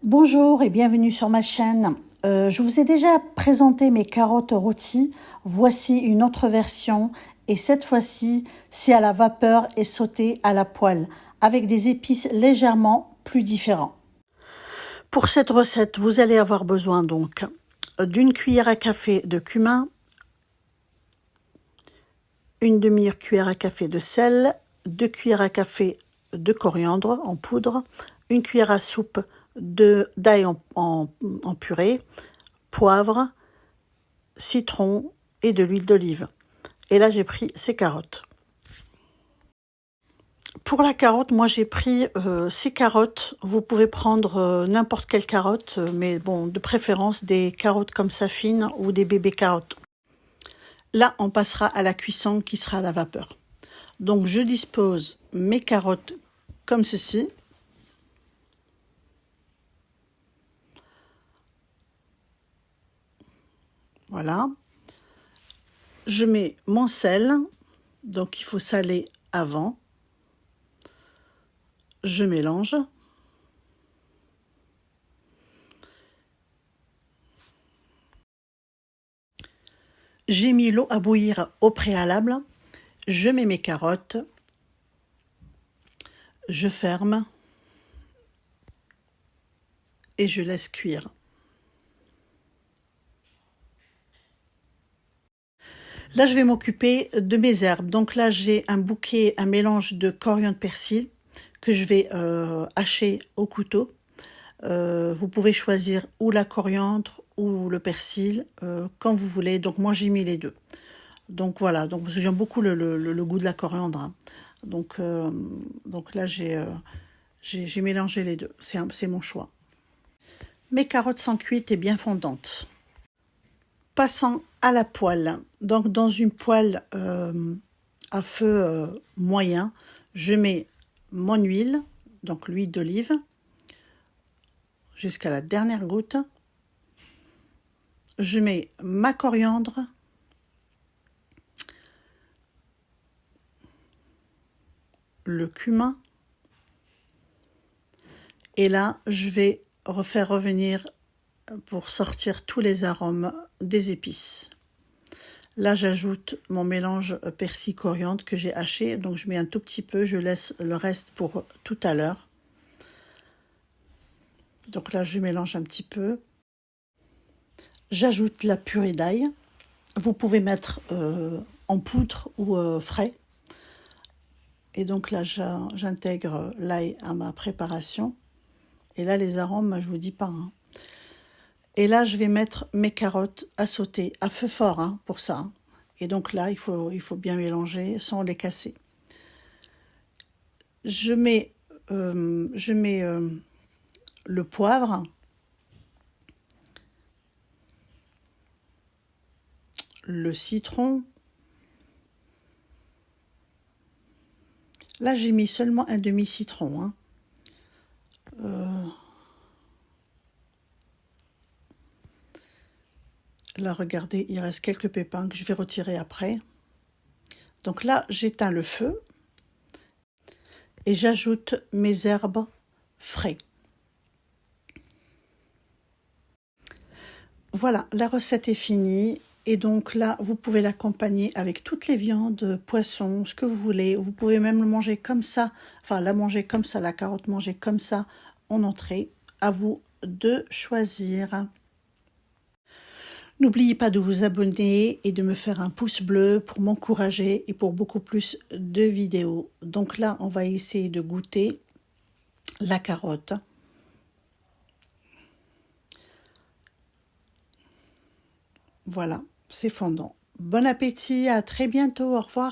Bonjour et bienvenue sur ma chaîne. Je vous ai déjà présenté mes carottes rôties. Voici une autre version et cette fois-ci, c'est à la vapeur et sauté à la poêle avec des épices légèrement plus différents. Pour cette recette, vous allez avoir besoin donc d'une cuillère à café de cumin, une demi-cuillère à café de sel, 2 cuillères à café de coriandre en poudre, une cuillère à soupe d'ail en purée, poivre, citron et de l'huile d'olive. Et là, j'ai pris ces carottes. Pour la carotte, moi j'ai pris ces carottes. Vous pouvez prendre n'importe quelle carotte, mais bon, de préférence des carottes comme ça fines ou des bébés carottes. Là, on passera à la cuisson qui sera à la vapeur. Donc, je dispose mes carottes comme ceci. Voilà. Je mets mon sel. Donc, il faut saler avant. Je mélange. J'ai mis l'eau à bouillir au préalable. Je mets mes carottes. Je ferme. Et je laisse cuire. Là, je vais m'occuper de mes herbes. Donc là, j'ai un mélange de coriandre persil que je vais hacher au couteau. Vous pouvez choisir ou la coriandre ou le persil, quand vous voulez. Donc moi, j'ai mis les deux. Donc voilà, donc j'aime beaucoup le goût de la coriandre, hein. Donc là, j'ai mélangé les deux. C'est mon choix. Mes carottes sont cuites et bien fondantes. Passons à la poêle. Donc dans une poêle à feu moyen, je mets mon huile, donc l'huile d'olive, jusqu'à la dernière goutte. Je mets ma coriandre, le cumin, et là je vais refaire revenir pour sortir tous les arômes des épices. Là, j'ajoute mon mélange persil-coriandre que j'ai haché. Donc, je mets un tout petit peu. Je laisse le reste pour tout à l'heure. Donc là, je mélange un petit peu. J'ajoute la purée d'ail. Vous pouvez mettre en poudre ou frais. Et donc là, j'intègre l'ail à ma préparation. Et là, les arômes, je vous dis pas, hein. Et là, je vais mettre mes carottes à sauter, à feu fort, hein, pour ça. Et donc là, il faut bien mélanger sans les casser. Je mets le poivre, le citron. Là, j'ai mis seulement un demi-citron, hein. Là, regardez, il reste quelques pépins que je vais retirer après. Donc là, j'éteins le feu et j'ajoute mes herbes frais. Voilà, la recette est finie. Et donc là, vous pouvez l'accompagner avec toutes les viandes, poissons, ce que vous voulez. Vous pouvez même le manger comme ça, enfin la manger comme ça, la carotte manger comme ça en entrée. À vous de choisir. N'oubliez pas de vous abonner et de me faire un pouce bleu pour m'encourager et pour beaucoup plus de vidéos. Donc là, on va essayer de goûter la carotte. Voilà, c'est fondant. Bon appétit, à très bientôt, au revoir.